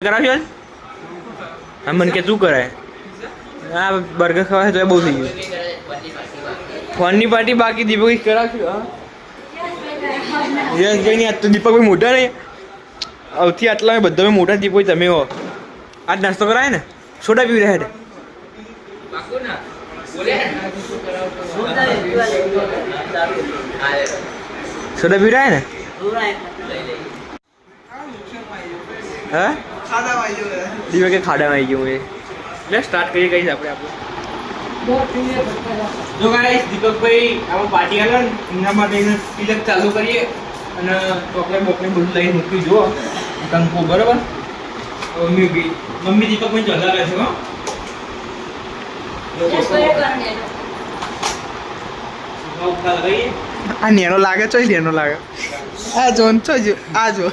કરાવશો હા મને કે શું કરાય હા બર્ગર ખાવા તો બહુ થઈ ગયું ફોનની પાર્ટી બાકી દીપક કરાવશું હા યસ જઈને આજ તો દીપકભાઈ મોટા નહીં આવથી આટલા બધા મોટા દીપક તમે હો આજ નાસ્તો કરાય ને સોડા પીવી રહ્યા સોડા પીવી રહ્યા ને હા દીપક કે ખાડામાં આવી ગયું એ એટલે સ્ટાર્ટ કરીએ કહીશ આપણે જો ગાઈસ દીપકભાઈ આપણે પાર્ટી આલે ને એના માટે તિલક ચાલુ કરીએ અને ચોકલેટ બોકલેટ બધું લઈને મૂકી જુઓ કંકુ બરાબર મમ્મી દીપકભાઈ ચલા રહે છે હો આ નેનો લાગે ચોઈ નેનો લાગે આ જો આ જો